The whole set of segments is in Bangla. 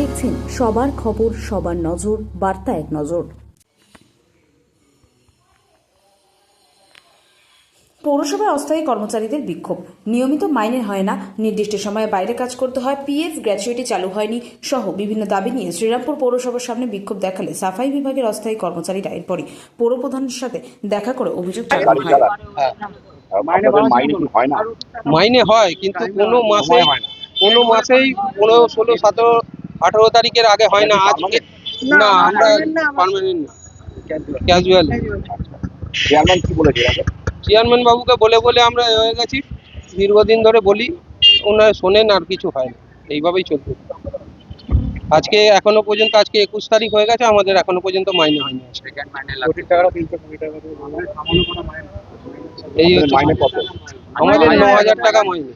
দেখছেন সবার খবর, সবার নজর, বার্তা এক নজর। পৌরসভায় অস্থায়ী কর্মচারীদের বিক্ষোভ। নিয়মিত মাইনে হয় না, নির্দিষ্ট সময়ে বাইরে কাজ করতে হয়, পিএফ গ্র্যাচুইটি চালু হয়নি সহ বিভিন্ন দাবি নিয়ে শ্রীরামপুর পৌরসভার সামনে বিক্ষোভ দেখালে সাফাই বিভাগের অস্থায়ী কর্মচারীরা এরপরই পৌরপ্রধানের সাথে দেখা করে অভিযোগ জানানো হয়। মাইনে হয় কিন্তু কোনো মাসেই 15, 16, 17, 18 তারিখের আগে হয় না। আজকে না, আমরা পার্মানেন্ট না, ক্যাজুয়াল। চেয়ারম্যান কি বলেছে? চেয়ারম্যান বাবুকে বলে আমরা হয়ে গেছি, দীর্ঘদিন ধরে বলি, ওনারা শোনেন, আর কিছু হয় না, এইভাবেই চলবে। আজকে এখনো পর্যন্ত, আজকে 21 তারিখ হয়ে গেছে, আমাদের এখনো পর্যন্ত মাইনে হয়নি। এই মাইনে কত? আমাদের 9,000 টাকা মাইনে।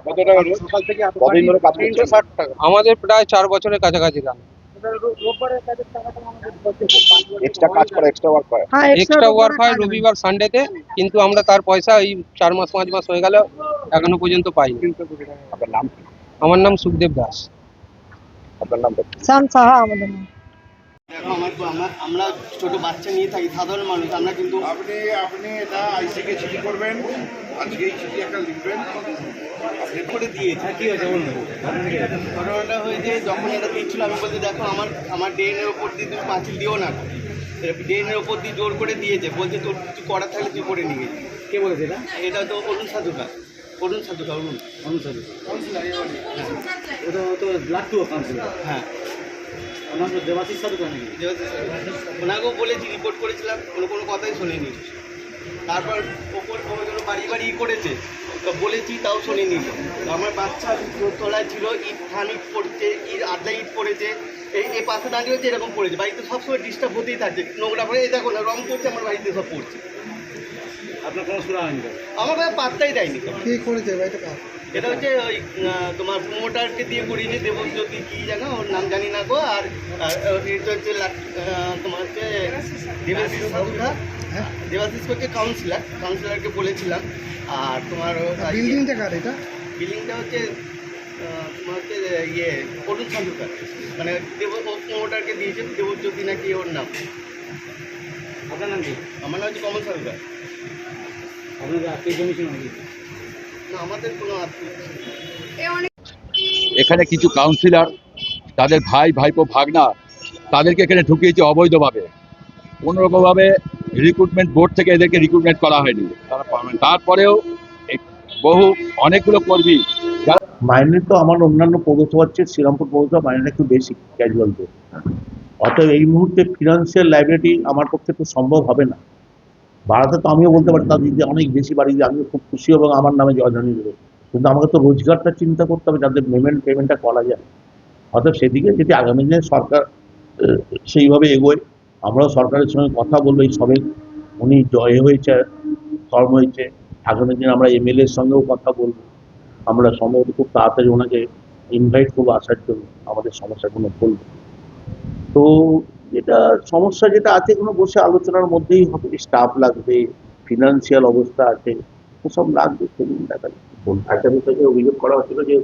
কতদিন ধরে কাজ করছেন? আমাদের প্রায় 4 বছরের কাছাকাছি কাজ। এক্সট্রা কাজ করে, এক্সট্রা ওয়ার্ক হয় রবিবার সানডেতে, কিন্তু আমরা তার পয়সা এই 4 মাস 5 মাস হয়ে গেল এখনো পর্যন্ত পাইনি। আপনার নাম? আমার নাম সুখদেব দাস। আপনার নাম? শ্যাম সাহা আমাদের নাম। দেখো আমরা ছোট বাচ্চা নিয়ে থাকি, সাধারণ মানুষ আমরা, কিন্তু আপনি এটা আইসিকে চিঠি করবেন, আজকেই চিঠি একটা লিখবেন, আপনি করে দিয়েছি। কি হয়েছে বলুন? ঘটনাটা হয়েছে, যখন এটা দিচ্ছিল আমি বলছি দেখো আমার ড্রেনের ওপর দিয়ে তুমি পাঁচিল দিও না, ড্রেনের ওপর দিয়ে জোর করে দিয়েছে, বলছে তোর কিছু করার থাকলে তুই করে নিয়ে গেছি। কে বলেছে এটা? এটা তো অরুণ সাধুকা। অরুণ সাধুকা। ওটা তো লাট্টু কাউন্সিলর। হ্যাঁ, আমার দেবাশিস সাধুকা নাকি? ওনাকেও বলেছি, রিপোর্ট করেছিলাম, কোনো কথাই শোনেনি। তারপর ওপর বাড়ি করেছে, তো বলেছি তাও শোনেনি। আমার বাচ্চা তোলায় ছিল, ইট খানিক পড়ছে, আড্ডা ইট পড়েছে, এই পাশে দাঁড়িয়ে হচ্ছে, এরকম পড়েছে। বাড়িতে সবসময় ডিস্টার্ব হতেই থাকছে, নোংরা করে, এই দেখো না রং করছে, আমার বাড়িতে সব পড়ছে। আপনার কোনো সুরা হয়নি? আমার কাছে পাত্তাই দেয়নি। কি করেছে বাড়িতে? এটা হচ্ছে ওই তোমার প্রমোটারকে দিয়ে করিয়েছে, দেবজ্যোতি কি জানো, ওর নাম জানি না গো। আর এটা হচ্ছে তোমার হচ্ছে দেবাশিস সাধুকা। দেবাশিস হচ্ছে কাউন্সিলারকে বলেছিলাম। আর তোমার বিল্ডিংটা কার এটা? বিল্ডিংটা হচ্ছে তোমার হচ্ছে অরুণ সাধুকা, মানে প্রমোটারকে দিয়েছে, দেবজ্যোতি নাকি ওর নাম। আপনার নাম কি? আমার নাম হচ্ছে কমল সাধুকা। আপনাদের আত্মীয় জমি ছিল নাকি? না, আমাদের কোনো আত্মীয়। এখানে কিছু কাউন্সিলর, তাদের ভাই ভাইপো ভাগনা, তাদেরকে এখানে ঢুকিয়েছে অবৈধভাবে। কোনোরকমভাবে রিক্রুটমেন্ট বোর্ড থেকে এদেরকে রিক্রুটমেন্ট করা হয়নি। তারপরেও অনেকগুলো কর্মী মাইনে তো আমার অন্যান্য পৌরসভার চেয়ে শ্রীরামপুর পৌরসভা মাইনেটা একটু বেশি ক্যাজুয়ালদের। অতএব এই মুহূর্তে ফিনান্সিয়াল লাইবিলিটি আমার পক্ষে তো সম্ভব হবে না। বাড়াতে তো আমিও বলতে পারি, তাদের যদি অনেক বেশি বাড়ি দিয়ে আমিও খুব খুশি এবং আমার নামে জয়ধ্বনি দেবে, কিন্তু আমাকে তো রোজগারটা চিন্তা করতে হবে, যাদের পেমেন্টটা করা যায়। অর্থাৎ সেদিকে যদি আগামী দিনে সরকার সেইভাবে এগোয়, আমরাও সরকারের সঙ্গে কথা বলবো। এই সবে উনি জয় হয়েছে, ফর্ম হয়েছে, আগামী দিনে আমরা এমএলএর সঙ্গেও কথা বলবো। আমরা সম্ভবত খুব তাড়াতাড়ি ওনাকে ইনভাইট করবো আসার জন্য, আমাদের সমস্যাগুলো বলবো। তো সমস্যা যেটা আছে, কোনো বসে আলোচনার মধ্যেই হবে। স্টাফ লাগবে, ফিনান্সিয়াল অবস্থা আছে, সব লাগবে, সেদিন দেখা যাবে। একটা বিষয়ে অভিযোগ করা হচ্ছিল যে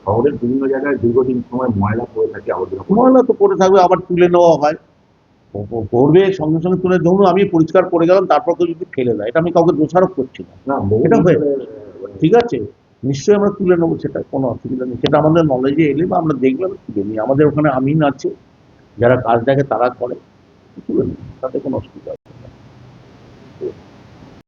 শহরের বিভিন্ন জায়গায় দীর্ঘদিন সময় ময়লা পড়ে থাকে, ময়লা তো পড়ে থাকবে, আবার তুলে নেওয়া হয়, পড়বে সঙ্গে সঙ্গে তুলে। ধরুন আমি পরিষ্কার করে গেলাম, তারপর কেউ যদি ফেলে দেয়, এটা আমি কাউকে দোষারোপ করছি না, এটা হয়ে ঠিক আছে, নিশ্চয়ই আমরা তুলে নেবো, সেটা কোনো অসুবিধা নেই। সেটা আমাদের নলেজে এলে বা আমরা দেখলাম তুলে নিই। আমাদের ওখানে আমিন আছে, যারা কাজ দেখে তারা করে, তুলে নিই, তাতে কোনো অসুবিধা নেই।